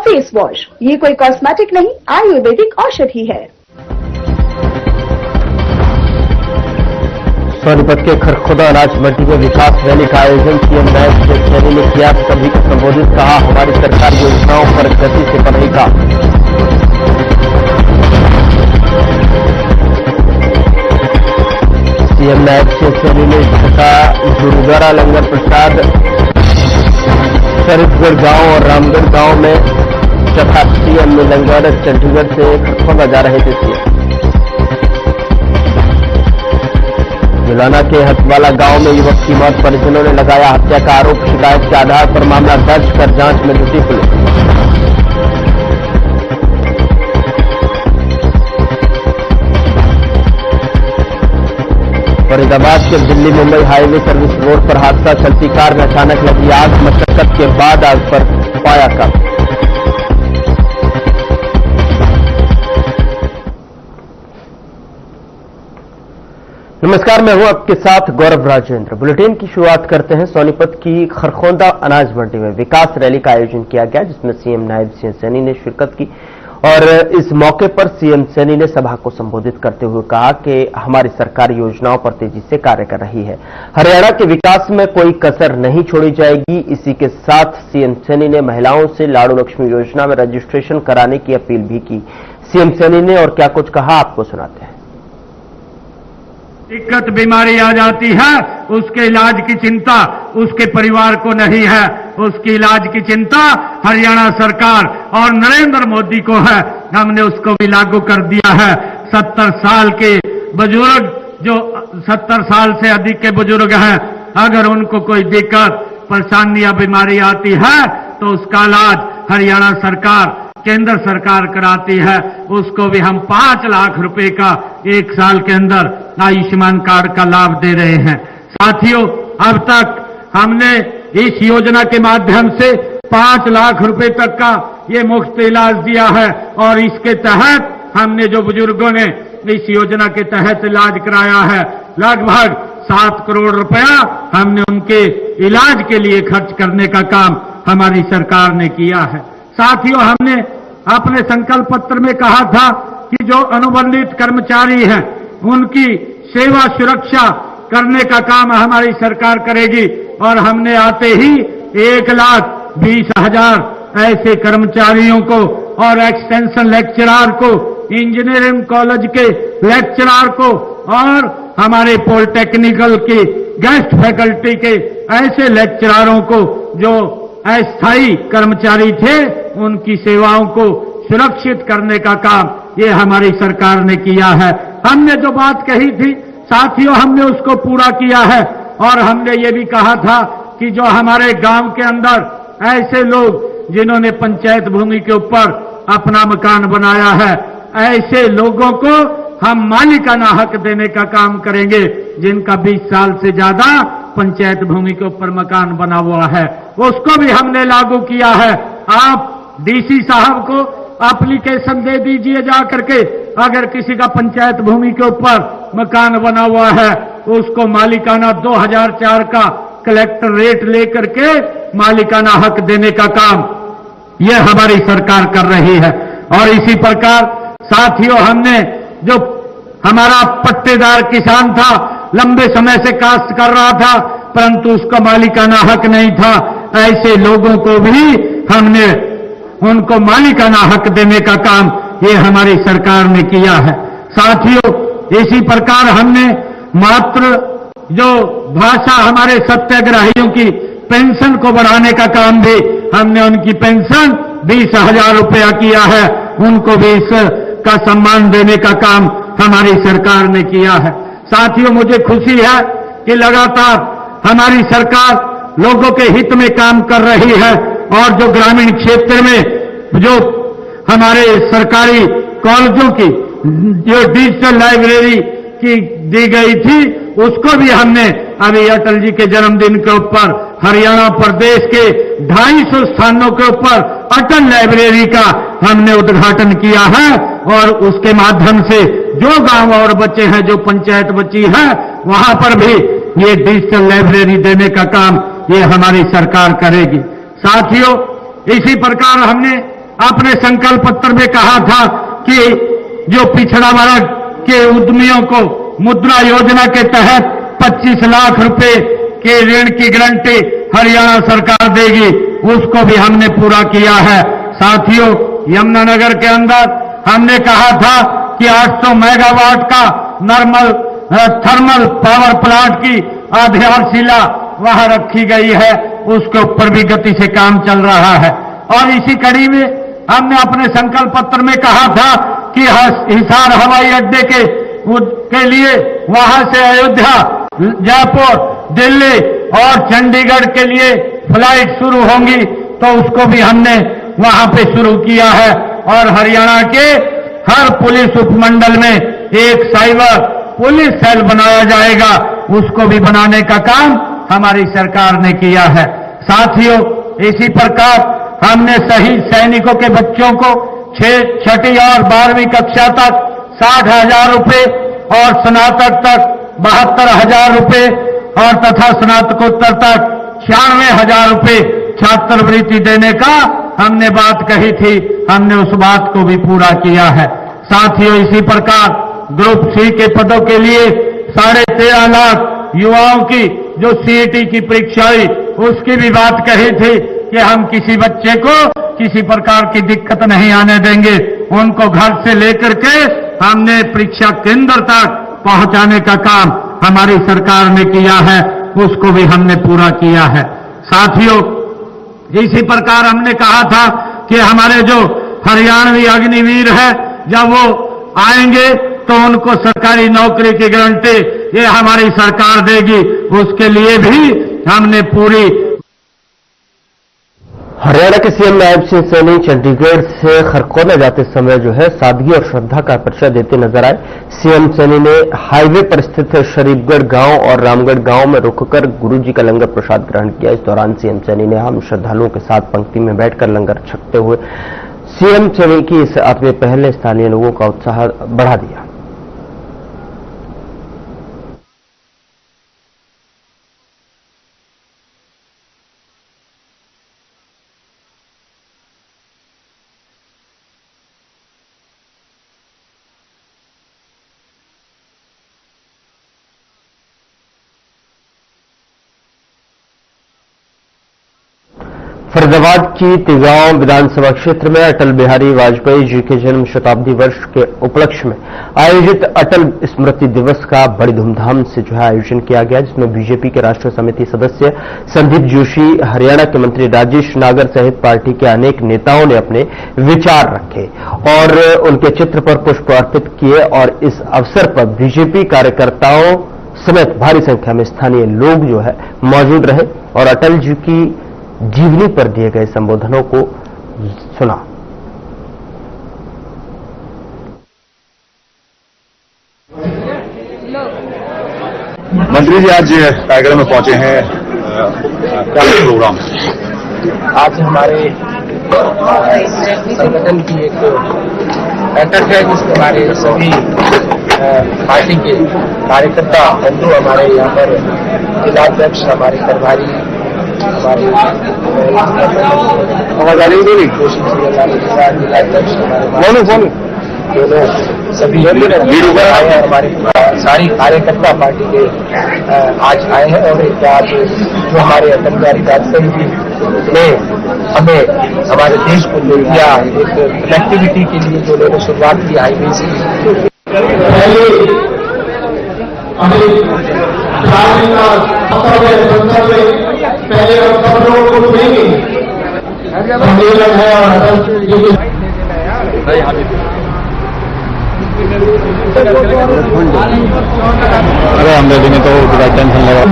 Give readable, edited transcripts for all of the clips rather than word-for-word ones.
Face wash, ये कोई cosmetic नहीं, आयुर्वेदिक औषधि है। सोनीपत के खरखुदा अनाज मंडी में विकास रैली का आयोजन सीएम नायब सैनी ने किया। सभी को संबोधित कहा, हमारी सरकार योजनाओं पर गति से बढ़ेगा। सीएम नायब सैनी ने ढका गुरुद्वारा लंगर प्रसाद शरीफगढ़ गांव और रामगढ़ गांव में जथा सीएम ने लंगर चंडीगढ़ से खरखुदा जा रहे थे। सीएम जुलाना के हथवाला गांव में युवक की मौत, परिजनों ने लगाया हत्या का आरोप। शिकायत के आधार पर मामला दर्ज कर जांच में जुटी पुलिस। फरीदाबाद के Delhi Mumbai highway service road पर हादसा, चलती कार में अचानक लगी आग, मशक्कत के बाद आग पर पाया काबू। नमस्कार, मैं हूं आपके साथ गौरव राजेंद्र। बुलेटिन की शुरुआत करते हैं। सोनीपत की खरखोदा अनाज मंडी में विकास रैली का आयोजन किया गया, जिसमें सीएम नायब सैनी ने शिरकत की और इस मौके पर सीएम सैनी ने सभा को संबोधित करते हुए कहा कि हमारी सरकार योजनाओं पर तेजी से कार्य कर रही है। हरियाणा के विकास में कोई कसर नहीं छोड़ी जाएगी। इसी के साथ सीएम सैनी ने महिलाओं से लाडू लक्ष्मी योजना में रजिस्ट्रेशन कराने की अपील भी की। सीएम सैनी ने और क्या कुछ कहा, आपको सुनाते हैं। दिक्कत बीमारी आ जाती है, उसके इलाज की चिंता उसके परिवार को नहीं है। उसकी इलाज की चिंता हरियाणा सरकार और नरेंद्र मोदी को है। हमने उसको भी लागू कर दिया है। 70 साल के बुजुर्ग, जो 70 साल से अधिक के बुजुर्ग हैं, अगर उनको कोई दिक्कत परेशानी या बीमारी आती है तो उसका इलाज हरियाणा सरकार, केंद्र सरकार कराती है। उसको भी हम 5 लाख रुपए का 1 साल के अंदर आयुष्मान कार्ड का लाभ दे रहे हैं। साथियों, अब तक हमने इस योजना के माध्यम से 5 लाख रुपए तक का ये मुफ्त इलाज दिया है और इसके तहत हमने जो बुजुर्गों ने इस योजना के तहत इलाज कराया है, लगभग 7 करोड़ रुपया हमने उनके इलाज के लिए खर्च करने का काम हमारी सरकार ने किया है। साथियों, हमने अपने संकल्प पत्र में कहा था कि जो अनुबंधित कर्मचारी हैं उनकी सेवा सुरक्षा करने का काम हमारी सरकार करेगी और हमने आते ही 1,20,000 ऐसे कर्मचारियों को और एक्सटेंशन लेक्चरर को, इंजीनियरिंग कॉलेज के लेक्चरर को और हमारे पॉलिटेक्निकल के गेस्ट फैकल्टी के ऐसे लेक्चररों को जो अस्थायी कर्मचारी थे, उनकी सेवाओं को सुरक्षित करने का काम ये हमारी सरकार ने किया है। हमने जो बात कही थी साथियों, हमने उसको पूरा किया है और हमने ये भी कहा था कि जो हमारे गांव के अंदर ऐसे लोग जिन्होंने पंचायत भूमि के ऊपर अपना मकान बनाया है, ऐसे लोगों को हम मालिकाना हक देने का काम करेंगे। जिनका 20 साल से ज्यादा पंचायत भूमि के ऊपर मकान बना हुआ है, उसको भी हमने लागू किया है। आप डीसी साहब को एप्लीकेशन दे दीजिए जा करके, अगर किसी का पंचायत भूमि के ऊपर मकान बना हुआ है, उसको मालिकाना 2004 का कलेक्टर रेट लेकर के मालिकाना हक देने का काम यह हमारी सरकार कर रही है। और इसी प्रकार साथियों, हमने जो हमारा पट्टेदार किसान था, लंबे समय से काश्त कर रहा था परंतु उसका मालिकाना हक नहीं था, ऐसे लोगों को भी हमने उनको मालिकाना हक देने का काम ये हमारी सरकार ने किया है। साथियों, इसी प्रकार हमने मात्र जो भाषा हमारे सत्याग्रहियों की पेंशन को बढ़ाने का काम भी हमने उनकी पेंशन 20,000 रुपया किया है, उनको भी इसका सम्मान देने का काम हमारी सरकार ने किया है। साथियों, मुझे खुशी है कि लगातार हमारी सरकार लोगों के हित में काम कर रही है और जो ग्रामीण क्षेत्र में जो हमारे सरकारी कॉलेजों की जो डिजिटल लाइब्रेरी की दी गई थी, उसको भी हमने अभी अटल जी के जन्मदिन के ऊपर हरियाणा प्रदेश के 250 स्थानों के ऊपर अटल लाइब्रेरी का हमने उद्घाटन किया है और उसके माध्यम से जो गांव और बच्चे हैं, जो पंचायत बची है, वहां पर भी ये डिजिटल लाइब्रेरी देने का काम ये हमारी सरकार करेगी। साथियों, इसी प्रकार हमने अपने संकल्प पत्र में कहा था कि जो पिछड़ा वर्ग के उद्यमियों को मुद्रा योजना के तहत 25 लाख रुपए के ऋण की गारंटी हरियाणा सरकार देगी, उसको भी हमने पूरा किया है। साथियों, यमुनानगर के अंदर हमने कहा था कि 800 मेगावाट का थर्मल पावर प्लांट की आधारशिला वहां रखी गई है, उसके ऊपर भी गति से काम चल रहा है। और इसी कड़ी में हमने अपने संकल्प पत्र में कहा था कि हिसार हवाई अड्डे के लिए वहां से अयोध्या, जयपुर, दिल्ली और चंडीगढ़ के लिए फ्लाइट शुरू होंगी, तो उसको भी हमने वहां पे शुरू किया है। और हरियाणा के हर पुलिस उपमंडल में एक साइबर पुलिस सेल बनाया जाएगा, उसको भी बनाने का काम हमारी सरकार ने किया है। साथियों, इसी प्रकार हमने शहीद सैनिकों के बच्चों को 6ठी और 12वीं कक्षा तक 60,000 रुपए और स्नातक तक 72,000 रुपए और तथा स्नातकोत्तर तक 96,000 रुपए छात्रवृत्ति देने का हमने बात कही थी, हमने उस बात को भी पूरा किया है। साथियों, इसी प्रकार ग्रुप सी के पदों के लिए 13.5 लाख युवाओं की जो सीईटी की परीक्षा हुई, उसकी भी बात कही थी कि हम किसी बच्चे को किसी प्रकार की दिक्कत नहीं आने देंगे। उनको घर से लेकर के हमने परीक्षा केंद्र तक पहुंचाने का काम हमारी सरकार ने किया है, उसको भी हमने पूरा किया है। साथियों, इसी प्रकार हमने कहा था कि हमारे जो हरियाणवी अग्निवीर है, जब वो आएंगे तो उनको सरकारी नौकरी की गारंटी ये हमारी सरकार देगी, उसके लिए भी हमने पूरी। हरियाणा के सीएम नायब सिंह सैनी चंडीगढ़ से खरखोदा जाते समय जो है सादगी और श्रद्धा का परिचय देते नजर आए। सीएम सैनी ने हाईवे पर स्थित शरीफगढ़ गांव और रामगढ़ गांव में रुककर गुरुजी का लंगर प्रसाद ग्रहण किया। इस दौरान सीएम सैनी ने हम श्रद्धालुओं के साथ पंक्ति में बैठकर लंगर छकते हुए सीएम सैनी की इस आत्मीय पहल ने स्थानीय लोगों का उत्साह बढ़ा दिया। फरीदाबाद की तिगांव विधानसभा क्षेत्र में अटल बिहारी वाजपेयी जी के जन्म शताब्दी वर्ष के उपलक्ष्य में आयोजित अटल स्मृति दिवस का बड़ी धूमधाम से जो है आयोजन किया गया, जिसमें बीजेपी के राष्ट्रीय समिति सदस्य संदीप जोशी, हरियाणा के मंत्री राजेश नागर सहित पार्टी के अनेक नेताओं ने अपने विचार रखे और उनके चित्र पर पुष्प अर्पित किए। और इस अवसर पर बीजेपी कार्यकर्ताओं समेत भारी संख्या में स्थानीय लोग जो है मौजूद रहे और अटल जी की जीवनी पर दिए गए संबोधनों को सुना। मंत्री जी आज टाइगर में पहुंचे हैं, क्या प्रोग्राम? आज हमारे संगठन की एक बैठक है जिसमें हमारे सभी पार्टी के कार्यकर्ता बंधु हमारे यहाँ पर जिलाध्यक्ष, हमारे प्रभारी, हमारे जिलाध्यक्ष, दोनों सभी आए हैं। हमारे सारी कार्यकर्ता पार्टी के आज आए हैं और एक आज जो हमारे अटल बिहारी वाजपेयी जी ने हमें हमारे देश को जो दिया, एक कनेक्टिविटी के लिए जो उन्होंने शुरुआत की हाईवे से, पहले हम सब लोगों को सुनेंगे सम्मेलन है और अरे हम दे देंगे तो टेंशन लगा।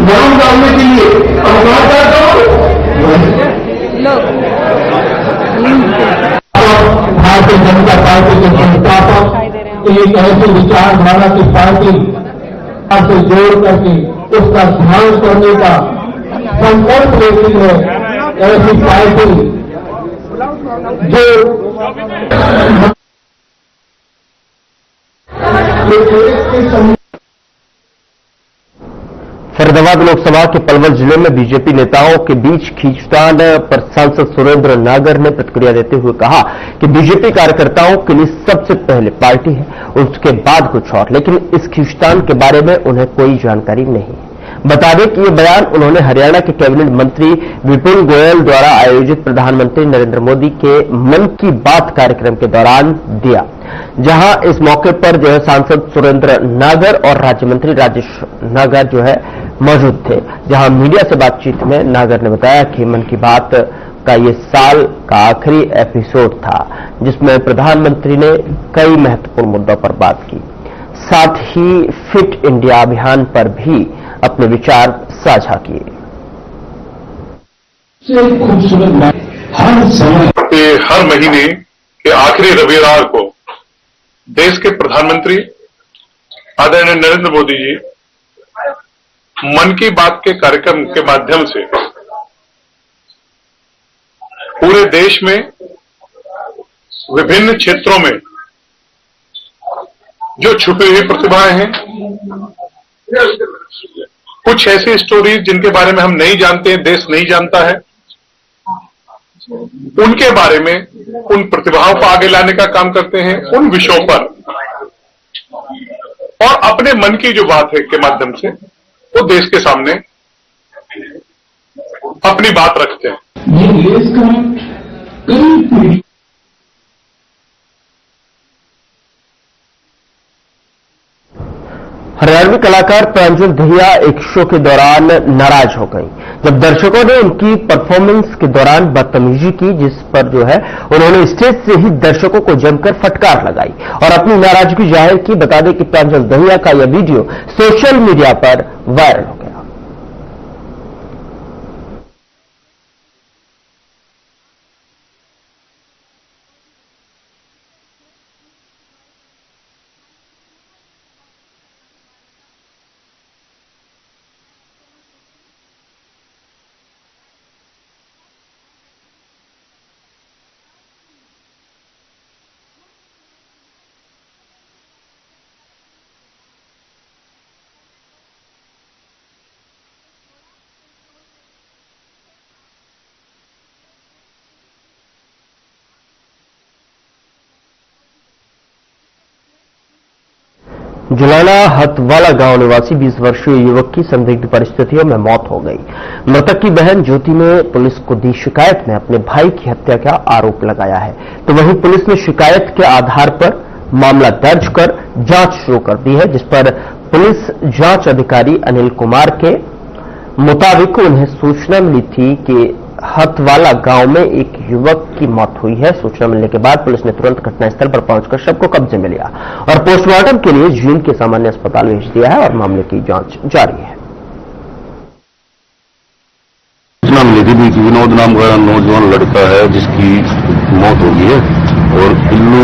नाम डालने के लिए भारतीय जनता पार्टी के संस्थापक एक ऐसी विचारधारा की पार्टी से जोड़ करके उसका ध्यान करने का संकल्प लेती है। ऐसी पार्टी जो फरीदाबाद लोकसभा के पलवल जिले में बीजेपी नेताओं के बीच खींचतान पर सांसद सुरेंद्र नागर ने प्रतिक्रिया देते हुए कहा कि बीजेपी कार्यकर्ताओं के लिए सबसे पहले पार्टी है, उसके बाद कुछ और, लेकिन इस खींचतान के बारे में उन्हें कोई जानकारी नहीं है। बता दें कि ये बयान उन्होंने हरियाणा के कैबिनेट मंत्री विपुल गोयल द्वारा आयोजित प्रधानमंत्री नरेंद्र मोदी के मन की बात कार्यक्रम के दौरान दिया, जहां इस मौके पर जो है सांसद सुरेंद्र नागर और राज्य मंत्री राजेश नागर जो है मौजूद थे। जहां मीडिया से बातचीत में नागर ने बताया कि मन की बात का ये साल का आखिरी एपिसोड था, जिसमें प्रधानमंत्री ने कई महत्वपूर्ण मुद्दों पर बात की, साथ ही फिट इंडिया अभियान पर भी अपने विचार साझा किए। हर महीने के आखिरी रविवार को देश के प्रधानमंत्री आदरणीय नरेंद्र मोदी जी मन की बात के कार्यक्रम के माध्यम से पूरे देश में विभिन्न क्षेत्रों में जो छुपी हुई प्रतिभाएं हैं, कुछ ऐसी स्टोरीज जिनके बारे में हम नहीं जानते हैं, देश नहीं जानता है, उनके बारे में उन प्रतिभाओं को आगे लाने का काम करते हैं, उन विषयों पर, और अपने मन की जो बात है के माध्यम से वो देश के सामने अपनी बात रखते हैं। ये देश का कई पीढ़ी हरियाणवी कलाकार प्रांजल दहिया एक शो के दौरान नाराज हो गई जब दर्शकों ने उनकी परफॉर्मेंस के दौरान बदतमीजी की, जिस पर जो है उन्होंने स्टेज से ही दर्शकों को जमकर फटकार लगाई और अपनी नाराजगी जाहिर की। बता दें कि प्रांजल दहिया का यह वीडियो सोशल मीडिया पर वायरल हो गया। जुलाना हथवाला गांव निवासी 20 वर्षीय युवक की संदिग्ध परिस्थितियों में मौत हो गई। मृतक की बहन ज्योति ने पुलिस को दी शिकायत में अपने भाई की हत्या का आरोप लगाया है, तो वहीं पुलिस ने शिकायत के आधार पर मामला दर्ज कर जांच शुरू कर दी है, जिस पर पुलिस जांच अधिकारी अनिल कुमार के मुताबिक उन्हें सूचना मिली थी कि हथवाला गांव में एक युवक की मौत हुई है। सूचना मिलने के बाद पुलिस ने तुरंत घटनास्थल पर पहुंचकर शव को कब्जे में लिया और पोस्टमार्टम के लिए जींद के सामान्य अस्पताल भेज दिया है और मामले की जांच जारी है। सूचना मिली थी कि विनोद नाम का नौजवान लड़का है जिसकी मौत हो गई है और पिल्लू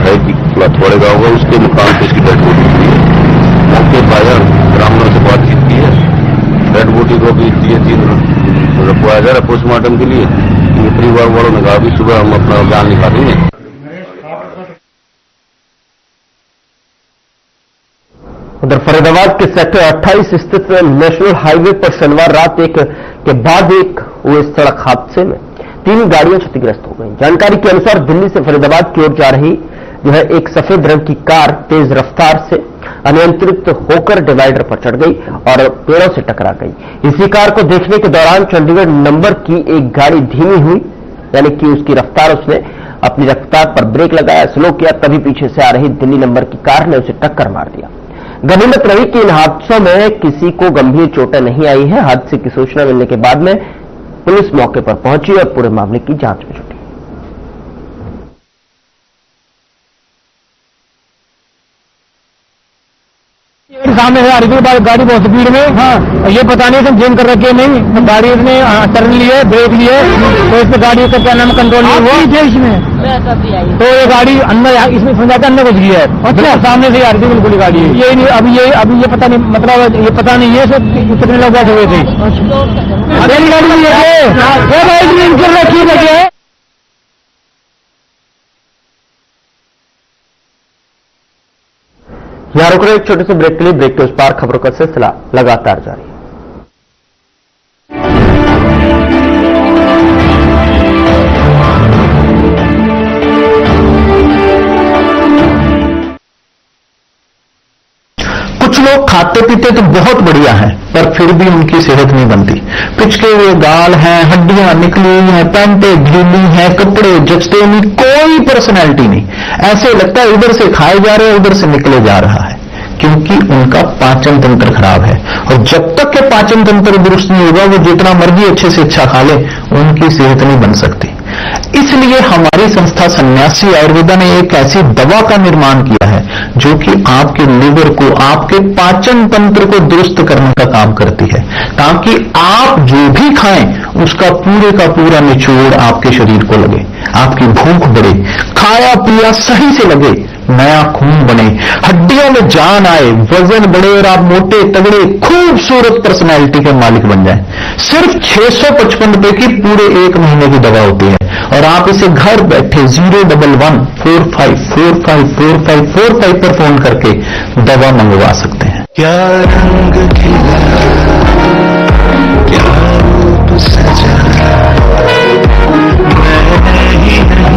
है कि हथवाड़े गांव का, उसके मकान पर इसकी डेड बॉडी हुई है। मौके पर आया, ग्रामीणों से बातचीत की है, डेड बॉडी को भी 3 रखवाया जा रहा है पोस्टमार्टम के लिए। परिवार वालों ने कहा भी सुबह हम अपना जान निकालेंगे। उधर फरीदाबाद के सेक्टर 28 स्थित नेशनल हाईवे पर शनिवार रात एक के बाद एक हुए सड़क हादसे में 3 गाड़ियां क्षतिग्रस्त हो गई। जानकारी के अनुसार दिल्ली से फरीदाबाद की ओर जा रही जो है एक सफेद रंग की कार तेज रफ्तार से अनियंत्रित होकर डिवाइडर पर चढ़ गई और पेड़ों से टकरा गई। इसी कार को देखने के दौरान चंडीगढ़ नंबर की एक गाड़ी धीमी हुई, यानी कि उसकी रफ्तार, उसने अपनी रफ्तार पर ब्रेक लगाया, स्लो किया, तभी पीछे से आ रही दिल्ली नंबर की कार ने उसे टक्कर मार दिया। गनीमत रही कि इन हादसों में किसी को गंभीर चोटें नहीं आई है। हादसे की सूचना मिलने के बाद में पुलिस मौके पर पहुंची और पूरे मामले की जांच में जुटी। सामने से आ रही थी गाड़ी बहुत स्पीड में। हाँ, ये पता नहीं हम चेंज कर रखे नहीं, तो गाड़ी ने टर्न लिए, ब्रेक लिए, तो इस पे गाड़ी का क्या नाम कंट्रोल नहीं हुआ इसमें, तो ये गाड़ी अंदर इसमें समझाता अंदर घुस गई है। अच्छा, सामने से आ रही थी बिल्कुल गाड़ी। ये नहीं अभी ये पता नहीं, मतलब ये पता नहीं है कितने लोग बैठे हुए थे। गाड़ी यहां रुक रहे एक छोटे से ब्रेक के लिए। ब्रेक के उस पार खबरों का सिलसिला लगातार जारी है। खाते पीते तो बहुत बढ़िया है, पर फिर भी उनकी सेहत नहीं बनती। पिचके हुए गाल हैं, हड्डियां निकली हुई हैं, पैंटें ढीली हैं, कपड़े जचते नहीं, कोई पर्सनैलिटी नहीं। ऐसे लगता है इधर से खाए जा रहे हैं, उधर से निकले जा रहा है, क्योंकि उनका पाचन तंत्र खराब है। और जब तक के पाचन तंत्र दुरुस्त नहीं होगा, वो जितना मर्जी अच्छे से अच्छा खा ले, उनकी सेहत नहीं बन सकती। इसलिए हमारी संस्था सन्यासी आयुर्वेदा ने एक ऐसी दवा का निर्माण किया है जो कि आपके लिवर को, आपके पाचन तंत्र को दुरुस्त करने का काम करती है, ताकि आप जो भी खाएं उसका पूरे का पूरा निचोड़ आपके शरीर को लगे, आपकी भूख बढ़े, खाया पिया सही से लगे, नया खून बने, हड्डियों में जान आए, वजन बढ़े और आप मोटे तगड़े खूबसूरत पर्सनैलिटी के मालिक बन जाएं। सिर्फ 655 रुपए की पूरे 1 महीने की दवा होती है और आप इसे घर बैठे 01145454545 पर फोन करके दवा मंगवा सकते हैं। क्या रंग खिला, क्या रूप सजा, मैं ही नहीं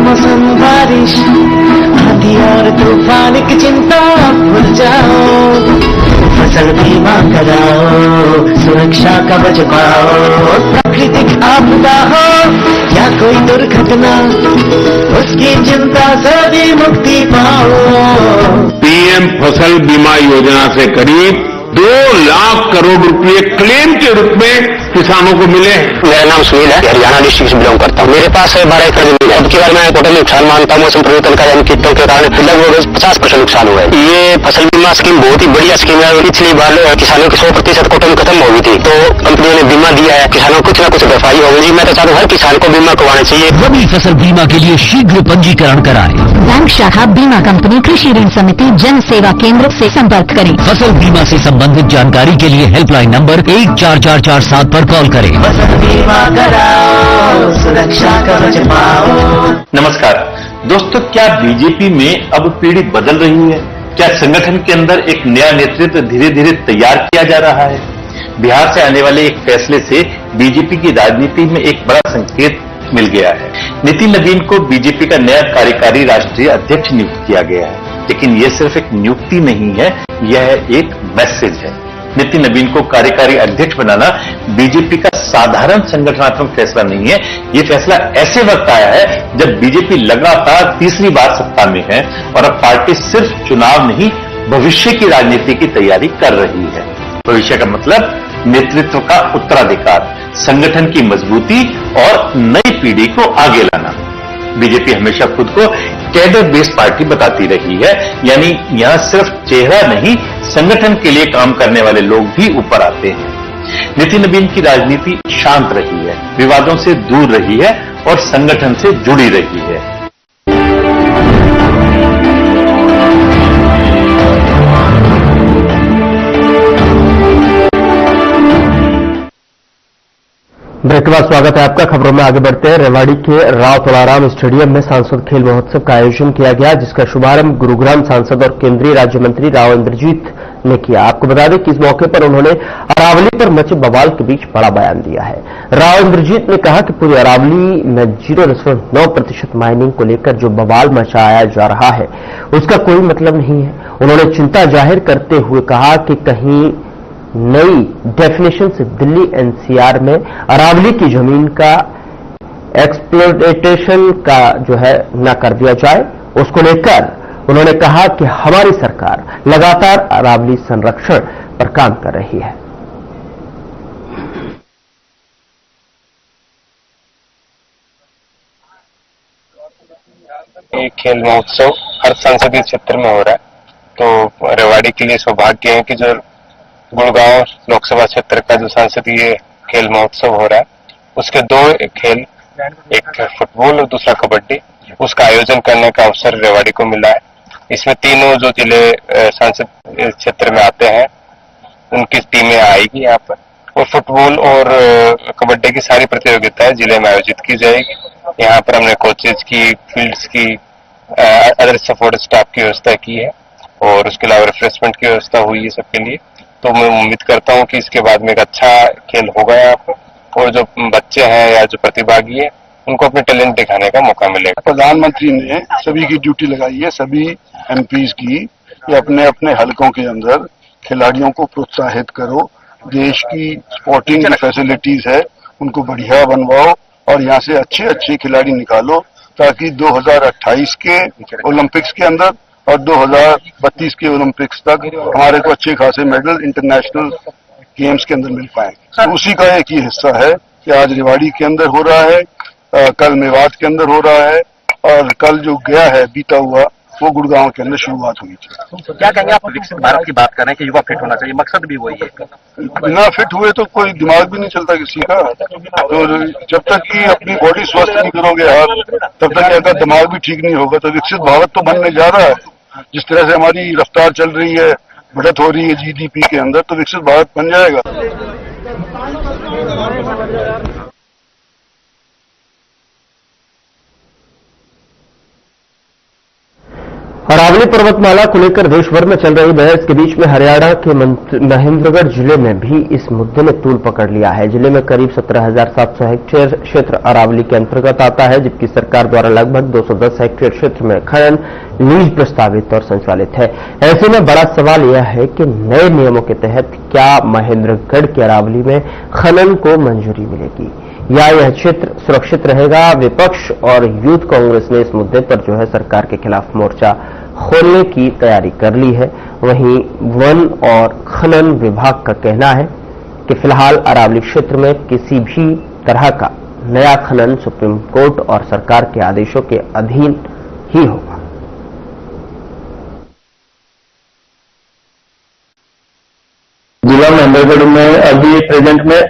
मौसम बारिश आंधी और तूफान की चिंता भूल जाओ, फसल बीमा कराओ, सुरक्षा कवच पाओ, प्राकृतिक आपदा हो या कोई दुर्घटना, उसकी चिंता से भी मुक्ति पाओ। पीएम फसल बीमा योजना से करीब 2 लाख करोड़ रुपए क्लेम के रूप में किसानों को मिले हैं। मेरा नाम सुनील है, हरियाणा डिस्ट्रिक्ट से बिलोंग करता हूँ। मेरे पास 12 एकड़ जमीन है। अब की बार मैं टोटल नुकसान मानता हूँ मौसम परिवर्तन का, यानी कीटों के कारण लगभग 50% नुकसान हुआ है। ये फसल बीमा स्कीम बहुत ही बढ़िया स्कीम है। पिछली बार किसानों की 100% कोटन खत्म हो गई थी, तो कंपनी ने बीमा दिया है, किसानों को कुछ न कुछ भरपाई हो गई। मैं तो चाहता हूँ हर किसान को बीमा करवाना चाहिए। रबी फसल बीमा के लिए शीघ्र पंजीकरण कराएं। बैंक शाखा, बीमा कंपनी, कृषि ऋण समिति, जन सेवा केंद्र से संपर्क करें। फसल बीमा से संबंधित जानकारी के लिए हेल्पलाइन नंबर 14447 पर कॉल करें। बीमा कराओ, सुरक्षा कवच पाओ। नमस्कार दोस्तों, क्या बीजेपी में अब पीढ़ी बदल रही है? क्या संगठन के अंदर एक नया नेतृत्व धीरे धीरे तैयार किया जा रहा है? बिहार से आने वाले एक फैसले से बीजेपी की राजनीति में एक बड़ा संकेत मिल गया है। नितिन नवीन को बीजेपी का नया कार्यकारी राष्ट्रीय अध्यक्ष नियुक्त किया गया है, लेकिन यह सिर्फ एक नियुक्ति नहीं है, यह एक मैसेज है। नितिन नवीन को कार्यकारी अध्यक्ष बनाना बीजेपी का साधारण संगठनात्मक फैसला नहीं है। यह फैसला ऐसे वक्त आया है जब बीजेपी लगातार तीसरी बार सत्ता में है और अब पार्टी सिर्फ चुनाव नहीं, भविष्य की राजनीति की तैयारी कर रही है। भविष्य का मतलब नेतृत्व का उत्तराधिकार, संगठन की मजबूती और नई पीढ़ी को आगे लाना। बीजेपी हमेशा खुद को कैडर बेस्ड पार्टी बताती रही है, यानी यहां सिर्फ चेहरा नहीं, संगठन के लिए काम करने वाले लोग भी ऊपर आते हैं। नितिन नवीन की राजनीति शांत रही है, विवादों से दूर रही है और संगठन से जुड़ी रही है। ब्रेक के बाद स्वागत है आपका। खबरों में आगे बढ़ते हैं। रेवाड़ी के राव तुलाराम स्टेडियम में सांसद खेल महोत्सव का आयोजन किया गया, जिसका शुभारंभ गुरुग्राम सांसद और केंद्रीय राज्य मंत्री राव इंद्रजीत ने किया। आपको बता दें कि इस मौके पर उन्होंने अरावली पर मचे बवाल के बीच बड़ा बयान दिया है। राव इंद्रजीत ने कहा कि पूरी अरावली में 0.9% माइनिंग को लेकर जो बवाल मचाया जा रहा है उसका कोई मतलब नहीं है। उन्होंने चिंता जाहिर करते हुए कहा कि कहीं नई डेफिनेशन से दिल्ली एनसीआर में अरावली की जमीन का एक्सप्लोटेशन का जो है न कर दिया जाए। उसको लेकर उन्होंने कहा कि हमारी सरकार लगातार अरावली संरक्षण पर काम कर रही है। ये खेल महोत्सव हर संसदीय क्षेत्र में हो रहा है, तो रेवाड़ी के लिए सौभाग्य है कि जो गुड़गांव लोकसभा क्षेत्र का जो संसदीय खेल महोत्सव हो रहा है उसके 2 खेल, एक फुटबॉल और दूसरा कबड्डी, उसका आयोजन करने का अवसर रेवाड़ी को मिला है। इसमें तीनों जो जिले संसद क्षेत्र में आते हैं उनकी टीमें आएगी यहाँ पर, और फुटबॉल और कबड्डी की सारी प्रतियोगिताएं जिले में आयोजित की जाएगी। यहाँ पर हमने कोचेज की, फील्ड्स की, अदर सपोर्ट स्टाफ की व्यवस्था की है और उसके अलावा रिफ्रेशमेंट की व्यवस्था हुई है सबके लिए। तो मैं उम्मीद करता हूँ कि इसके बाद में एक अच्छा खेल होगा यहाँ पर और जो बच्चे हैं या जो प्रतिभागी है उनको अपने टैलेंट दिखाने का मौका मिलेगा। प्रधानमंत्री ने सभी की ड्यूटी लगाई है, सभी एमपीज की, कि अपने अपने हलकों के अंदर खिलाड़ियों को प्रोत्साहित करो, देश की स्पोर्टिंग जो फैसिलिटीज है उनको बढ़िया बनवाओ और यहाँ से अच्छे अच्छे खिलाड़ी निकालो, ताकि 2028 के ओलंपिक्स के अंदर और 2032 के ओलंपिक्स तक हमारे को अच्छे खासे मेडल इंटरनेशनल गेम्स के अंदर मिल पाएंगे। उसी का एक ही हिस्सा है कि आज रेवाड़ी के अंदर हो रहा है, कल मेवात के अंदर हो रहा है और कल जो गया है बीता हुआ वो गुड़गांव के अंदर शुरुआत हुई थी। तो क्या कहेंगे आप विकसित भारत की बात कर रहे हैं कि युवा फिट होना चाहिए, मकसद भी वही है। बिना फिट हुए तो कोई दिमाग भी नहीं चलता किसी का, तो जब तक कि अपनी बॉडी स्वस्थ नहीं करोगे आप, तब तक अगर दिमाग भी ठीक नहीं होगा तो विकसित भारत तो बनने जा रहा है। जिस तरह से हमारी रफ्तार चल रही है, बढ़त हो रही है जीडीपी के अंदर, तो विकसित भारत बन जाएगा। अरावली पर्वतमाला को लेकर देश भर में चल रही बहस के बीच में हरियाणा के महेंद्रगढ़ जिले में भी इस मुद्दे ने तूल पकड़ लिया है। जिले में करीब 17,700 हेक्टेयर क्षेत्र अरावली के अंतर्गत आता है, जबकि सरकार द्वारा लगभग 210 हेक्टेयर क्षेत्र में खनन लीज प्रस्तावित और संचालित है। ऐसे में बड़ा सवाल यह है कि नए नियमों के तहत क्या महेंद्रगढ़ के अरावली में खनन को मंजूरी मिलेगी या यह क्षेत्र सुरक्षित रहेगा। विपक्ष और यूथ कांग्रेस ने इस मुद्दे पर जो है सरकार के खिलाफ मोर्चा खोलने की तैयारी कर ली है। वहीं वन और खनन विभाग का कहना है कि फिलहाल अरावली क्षेत्र में किसी भी तरह का नया खनन सुप्रीम कोर्ट और सरकार के आदेशों के अधीन ही होगा। जिला महेंद्रगढ़ में अभी प्रेजेंट में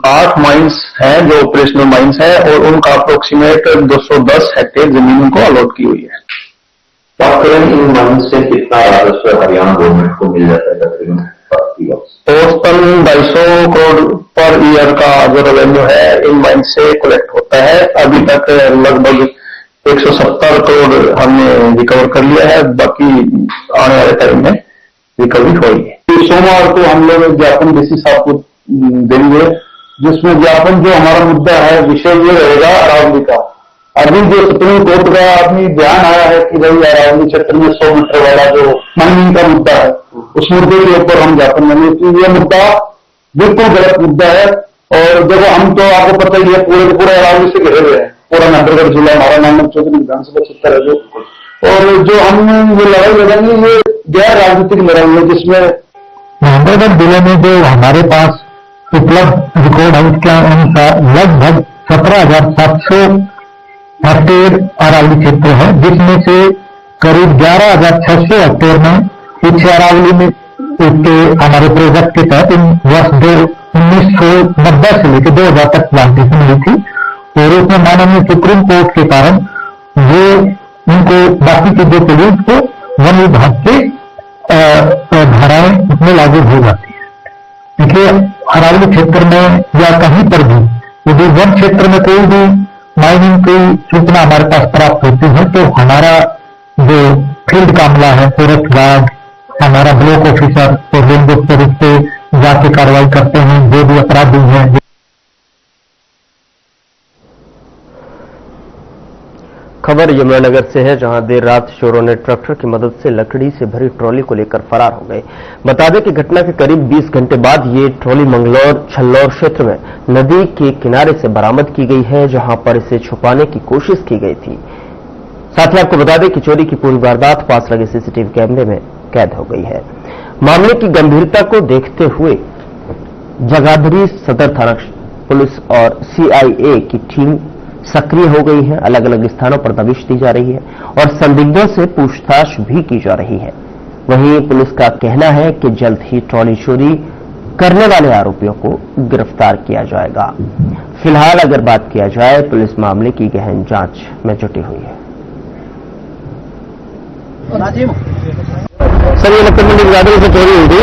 8 माइंस हैं जो ऑपरेशनल माइंस हैं और उनका अप्रोक्सीमेट 210 हेक्टेयर जमीन उनको अलॉट की हुई है। बात करें इन माइंस से कितना राजस्व हरियाणा गवर्नमेंट को मिल जाता है तकरीबन? औसतन 250 करोड़ पर ईयर का जो रेवेन्यू है इन माइंस से कलेक्ट होता है। अभी तक लगभग 170 करोड़ हमने रिकवर कर लिया है, बाकी आने वाले टाइम में रिकवरी होगी। सोमवार को हम लोग ज्ञापन डीसी साहब को देंगे, जिसमें ज्ञापन जो हमारा मुद्दा है विषय ये रहेगा अरावली का। अभी जो सुप्रीम कोर्ट का अपनी ध्यान आया है कि भाई अरावली क्षेत्र में 100 मीटर वाला जो माइनिंग का मुद्दा है, उस मुद्दे के ऊपर हम ज्ञापन देंगे कि यह मुद्दा बिल्कुल गलत मुद्दा है। और देखो हम तो आपको पता ही है पूरे अरावली से घिरे हुए हैं, पूरा महेंद्रगढ़ जिला हमारा नाम चौधरी विधानसभा क्षेत्र है जो, और जो हम ये लड़ाई लड़ेंगे ये गैर राजनीतिक लड़ाई है, जिसमें महेंद्रगढ़ जिले में जो हमारे पास उपलब्ध रिकॉर्ड है उसके अनुसार लगभग 17,700 हेक्टेयर अरावली क्षेत्र है, जिसमें से करीब 11,600 हेक्टेयर में पीछे अरावली में उसके हमारे प्रोजेक्ट के तहत वर्ष 1990 से लेकर 2000 तक प्लांटेशन हुई थी और उसमें माननीय सुप्रीम कोर्ट के कारण वो उनको बाकी चीजों के लिए उसको वन विभाग के धाराएं उसमें लागू हो जाती है। देखिए अरावली क्षेत्र में या कहीं पर भी यदि वन क्षेत्र में कोई भी माइनिंग की सूचना हमारे पास प्राप्त होती है तो हमारा जो फील्ड का अमला है, फॉरेस्ट गार्ड, हमारा ब्लॉक ऑफिसर और रेंज अफसर उस पर जाके कार्रवाई करते हैं। जो भी अपराधी हैं खबर यमुनानगर से है, जहां देर रात चोरों ने ट्रैक्टर की मदद से लकड़ी से भरी ट्रॉली को लेकर फरार हो गए। बता दें कि घटना के करीब 20 घंटे बाद ये ट्रॉली मंगलौर छल्लौर क्षेत्र में नदी के किनारे से बरामद की गई है, जहां पर इसे छुपाने की कोशिश की गई थी। साथ ही आपको बता दें कि चोरी की पूरी वारदात पास लगे सीसीटीवी कैमरे में कैद हो गई है। मामले की गंभीरता को देखते हुए जगाधरी सदर थाना पुलिस और सीआईए की टीम सक्रिय हो गई है। अलग अलग स्थानों पर दबिश दी जा रही है और संदिग्धों से पूछताछ भी की जा रही है। वहीं पुलिस का कहना है कि जल्द ही ट्रॉली चोरी करने वाले आरोपियों को गिरफ्तार किया जाएगा। फिलहाल अगर बात किया जाए, पुलिस मामले की गहन जांच में जुटी हुई है। सर ये लखनऊ मंडी जगाधरी से चोरी हुई थी,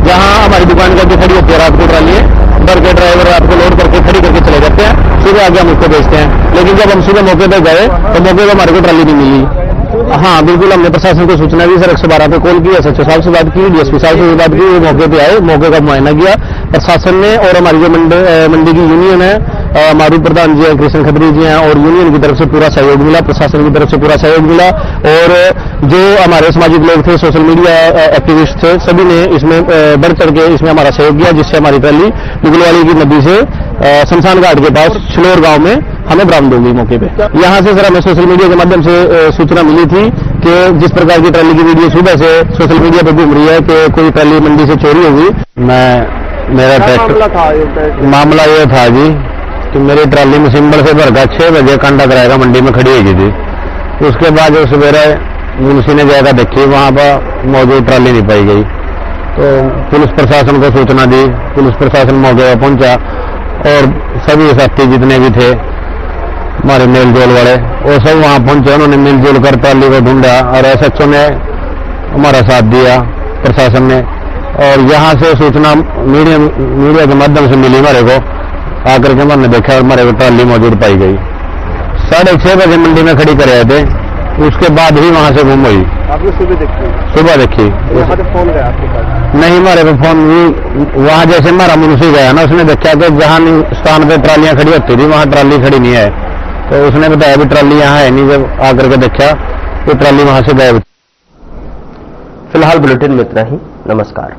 जहां हमारी दुकान करके खड़ी होती है रात को ट्राली है, भर के ड्राइवर आपको लोड करके खड़ी करके चले जाते हैं, सुबह आगे हम उसको बेचते हैं। लेकिन जब हम सुबह मौके पर गए तो मौके पर हमारे को ट्राली नहीं मिली। हाँ बिल्कुल, हमने प्रशासन को सूचना दी सर, 112 पे कॉल किया, SHO साहब से बात की, DSP साहब से बात की, वो मौके पे आए, मौके का मुआयना किया प्रशासन ने। और हमारी जो मंडी की यूनियन है, मारू प्रधान जी हैं, कृष्ण खत्री जी हैं, और यूनियन की तरफ से पूरा सहयोग मिला, प्रशासन की तरफ से पूरा सहयोग मिला। और जो हमारे सामाजिक लोग थे, सोशल मीडिया एक्टिविस्ट थे, सभी ने इसमें बढ़ चढ़ के इसमें हमारा सहयोग किया, जिससे हमारी ट्रॉली मुगलवाली की नदी से शमशान घाट के पास छलोर गांव में हमें बरामद हो गई मौके पे। यहाँ से सर हमें सोशल मीडिया के माध्यम से सूचना मिली थी कि जिस प्रकार की ट्रॉली की वीडियो सुबह से सोशल मीडिया पर घूम रही है कि कोई ट्रॉली मंडी से चोरी हो गई। मेरा मामला ये था जी कि मेरी ट्रॉली में सिंबल से भरकर 6 बजे कांडा कराएगा मंडी में खड़ी हुई थी। उसके बाद जो सवेरे मुंशी ने जाकर देखी, वहां पर मौजूद ट्रॉली नहीं पाई गई, तो पुलिस प्रशासन को सूचना दी, पुलिस प्रशासन मौके पर पहुंचा और सभी साथी जितने भी थे हमारे मेल जोल वाले, वो सब वहां पहुंचे, उन्होंने मिलजुल कर ट्रॉली को ढूंढा और SHO ने हमारा साथ दिया, प्रशासन ने। और यहाँ से सूचना मीडिया के माध्यम से मिली हमारे को, आकर के हमने देखा और हमारे को ट्रॉली मौजूद पाई गई। 6:30 बजे मंडी में खड़ी कर रहे थे, उसके बाद ही वहां से गुम हुई। आपने सुबह देखी यहाँ पे फोन गया आपके पास? नहीं, हमारे पे फोन वहां जैसे हमारा मुंशी गया ना, उसने देखा कि जहां स्थान पे ट्रालियां खड़ी होती थी वहां ट्राली खड़ी नहीं है, तो उसने बताया भी ट्राली यहाँ है नहीं। जब आकर के देखा तो ट्राली वहां से गायब। फिलहाल बुलेटिन में इतना ही। नमस्कार।